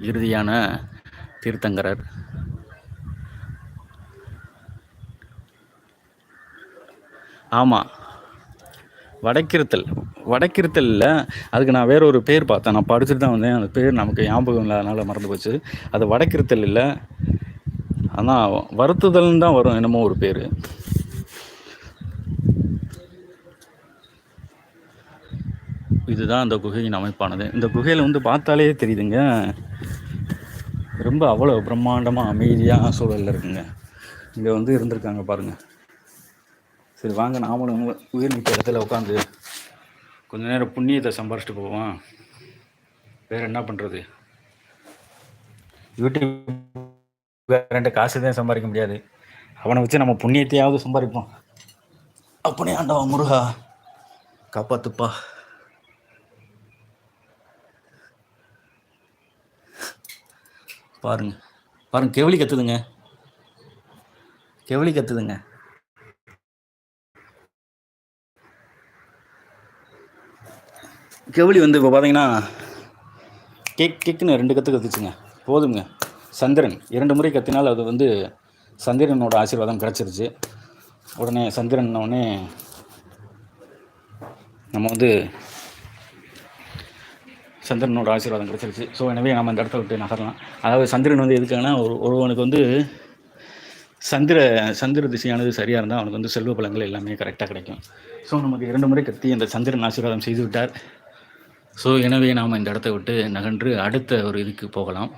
இறுதியான தீர்த்தங்கரர். ஆமாம், வடக்கிருத்தல். வடக்கிருத்தலில் அதுக்கு நான் வேற ஒரு பேர் பார்த்தேன், நான் படிச்சுட்டு தான் வந்தேன். அந்த பேர் நமக்கு ஞாபகம் இல்லாதனால மறந்து போச்சு. அது வடக்கிருத்தல் இல்லை, ஆனால் வருத்துதல்னு தான் வரும், என்னமோ ஒரு பேர். இதுதான் அந்த குகையின் அமைப்பானது. இந்த குகையில் வந்து பார்த்தாலே தெரியுதுங்க, ரொம்ப அவ்வளோ பிரம்மாண்டமாக அமைதியாக சூழலில் இருக்குங்க. இங்கே வந்து இருந்திருக்காங்க பாருங்கள். சரி வாங்க, நாமளும் உயிர் மிக்க இடத்துல உட்காந்து கொஞ்ச நேரம் புண்ணியத்தை சம்பாரிச்சிட்டு போவோம். வேறு என்ன பண்ணுறது? யூடியூப் காசு தான் சம்பாதிக்க முடியாது, அவனை வச்சு நம்ம புண்ணியத்தையாவது சம்பாதிப்போம். அப்பனே ஆண்டவா முருகா காப்பாத்துப்பா. பாருங்க பாருங்க, கெவிலி கத்துதுங்க, கெவிலி கத்துதுங்க. கெவிலி வந்து இப்போ பார்த்தீங்கன்னா கேக்குன்னு 2 கற்று கத்துச்சுங்க, போதுங்க. சந்திரன் 2 முறை கத்தினால் அது வந்து சந்திரனோட ஆசீர்வாதம் கிடச்சிருச்சு. உடனே சந்திரன்னொடனே நம்ம வந்து சந்திரனோட ஆசீர்வாதம் கிடச்சிருச்சு. ஸோ எனவே நம்ம இந்த இடத்த விட்டு நகரலாம். அதாவது சந்திரன் வந்து எதுக்காங்கன்னா, ஒருவனுக்கு வந்து சந்திர திசையானது சரியாக இருந்தால் அவனுக்கு வந்து செல்வ பலங்கள் எல்லாமே கரெக்டாக கிடைக்கும். ஸோ நமக்கு 2 முறை கத்தி அந்த சந்திரன் ஆசீர்வாதம் செய்து விட்டார். ஸோ எனவே நாம் இந்த இடத்த விட்டு நகன்று அடுத்த ஒரு இதுக்கு போகலாம்.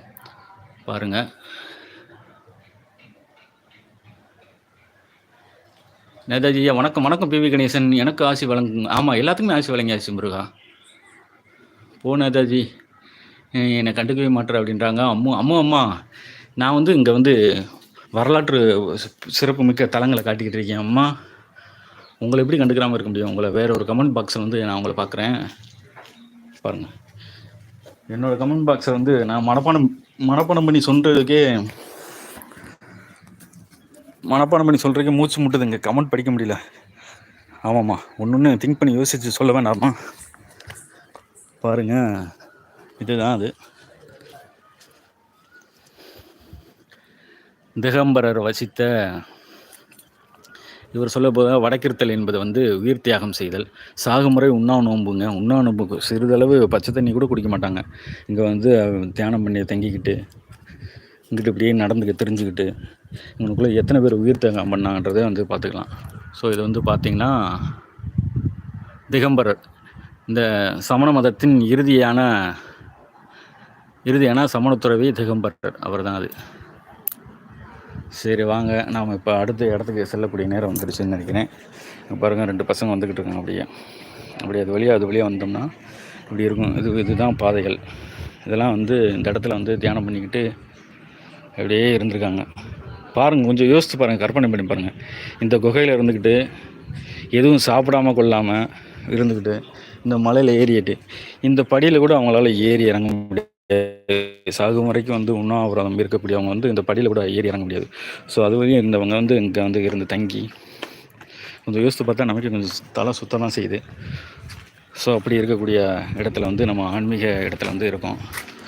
பாருங்கள், நேதாஜி வணக்கம். வணக்கம் பிவி கணேசன், எனக்கு ஆசி வழங்கும். ஆமாம், எல்லாத்துக்குமே ஆசி வழங்கியாச்சு முருகா. போ நேதாஜி, என்னை கண்டுக்கவே மாட்டேற அப்படின்றாங்க. அம்மா நான் வந்து இங்கே வந்து வரலாற்று சிறப்பு மிக்க தலங்களை காட்டிக்கிட்டு இருக்கேன். அம்மா, உங்களை எப்படி கண்டுக்கிறாமல் இருக்க முடியும்? உங்களை வேற ஒரு கமெண்ட் பாக்ஸில் வந்து நான் உங்களை பார்க்குறேன் பாருங்கள். என்னோடய கமெண்ட் பாக்ஸை வந்து நான் மனப்பாடம் பண்ணி சொல்கிறதுக்கே மூச்சு முட்டுதுங்க, கமெண்ட் படிக்க முடியல. ஆமாம்மா, ஒன்று திங்க் பண்ணி யோசித்து சொல்ல வேண்டாமா? பாருங்க, இதுதான் அது. திகம்பரர் வசித்த இவர் சொல்ல போத வடக்கிருத்தல் என்பது வந்து உயிர் தியாகம் செய்தல். சாகுமுறை நோம்புங்க. நோம்பு சிறிதளவு பச்சை தண்ணி கூட குடிக்க மாட்டாங்க. இங்கே வந்து தியானம் பண்ணி தங்கிக்கிட்டு இங்கிட்டு இப்படியே தெரிஞ்சுக்கிட்டு இவனுக்குள்ளே எத்தனை பேர் உயிர் தியாகம் பண்ணாங்கன்றதை வந்து பார்த்துக்கலாம். ஸோ இது வந்து பார்த்திங்கன்னா திகம்பரர், இந்த சமண மதத்தின் இறுதியான சமணத்துறவி திகம்பரர், அவர் தான் அது. சரி வாங்க, நாம் இப்போ அடுத்த இடத்துக்கு செல்லக்கூடிய நேரம் வந்துடுச்சுன்னு நினைக்கிறேன். பாருங்கள், 2 பசங்க வந்துக்கிட்டு இருக்காங்க. அப்படியே அது வழியாக வந்தோம்னா இப்படி இருக்கும். இதுதான் பாதைகள். இதெல்லாம் வந்து இந்த இடத்துல வந்து தியானம் பண்ணிக்கிட்டு அப்படியே இருந்திருக்காங்க. பாருங்கள், கொஞ்சம் யோசித்து பாருங்கள், கற்பனை பண்ணி பாருங்கள். இந்த குகையில் இருந்துக்கிட்டு எதுவும் சாப்பிடாமல் கொள்ளாமல் இருந்துக்கிட்டு இந்த மலையில் ஏறிட்டு இந்த படியில் கூட அவங்களால ஏறி இறங்க முடியாது. சாகும் வரைக்கும் வந்து உண்ணாவிரதம் இருக்கக்கூடியவங்க வந்து இந்த படியில் கூட ஏறி இறங்க முடியாது. ஸோ அது வரையும் இருந்தவங்க வந்து இங்கே வந்து இருந்து தங்கி கொஞ்சம் யோசித்து பார்த்தா நமக்கு கொஞ்சம் தலை சுத்தம் தான் செய்யுது. ஸோ அப்படி இருக்கக்கூடிய இடத்துல வந்து நம்ம ஆன்மீக இடத்துல வந்து இருக்கோம்.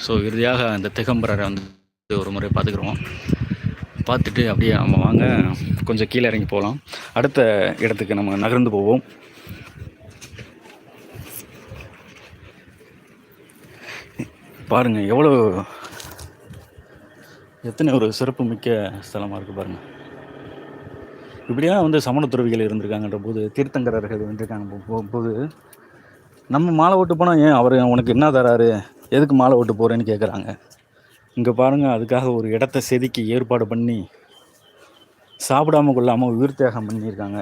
ஸோ இறுதியாக அந்த திகம்பரரை வந்து ஒரு முறை பார்த்துக்குறோம். பார்த்துட்டு அப்படியே நம்ம வாங்க கொஞ்சம் கீழே இறங்கி போகலாம். அடுத்த இடத்துக்கு நம்ம நகர்ந்து போவோம். பாருங்கள், எத்தனை ஒரு சிறப்பு மிக்க ஸ்தலமாக இருக்குது பாருங்கள். இப்படியா வந்து சமண துறவிகள் இருந்திருக்காங்கன்ற போது, தீர்த்தங்கரர்கள் இருந்திருக்காங்க போகும்போது நம்ம மாலை ஓட்டு போனால் ஏன் அவர் உனக்கு என்ன தராரு, எதுக்கு மாலை ஓட்டு போகிறேன்னு கேட்குறாங்க. இங்கே பாருங்கள், அதுக்காக ஒரு இடத்த செதுக்கி ஏற்பாடு பண்ணி சாப்பிடாமல் கொள்ளாமல் உயிர் தியாகம் பண்ணியிருக்காங்க.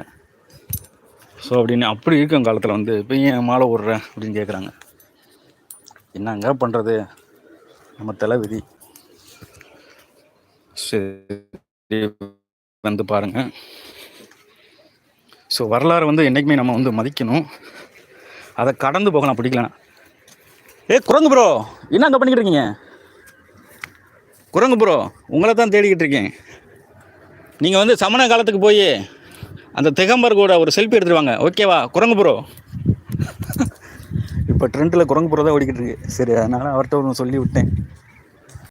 ஸோ அப்படின்னு அப்படி இருக்கும் காலத்தில் வந்து இப்போ ஏன் மாலை ஓடுறேன் அப்படின்னு கேட்குறாங்க. என்னங்க பண்ணுறது, நம்ம தலை விதி. சரி வந்து பாருங்கள். ஸோ வரலாறு வந்து என்றைக்குமே நம்ம வந்து மதிக்கணும், அதை கடந்து போகலாம் பிடிக்கலாம். குரங்கு ப்ரோ, என்ன அங்கே பண்ணிக்கிட்டு இருக்கீங்க? குரங்கு ப்ரோ, உங்களை தான் தேடிக்கிட்டு இருக்கேன். நீங்கள் வந்து சமண காலத்துக்கு போய் அந்த திகம்பர் கூட ஒரு செல்ஃபி எடுத்துருவாங்க, ஓகேவா குரங்கு ப்ரோ? இப்போ ட்ரெண்டில் குரங்கு ப்ரோ தான் ஓடிக்கிட்டு இருக்கு. சரி, அதனால் அவர்கிட்ட ஒன்று சொல்லி விட்டேன்.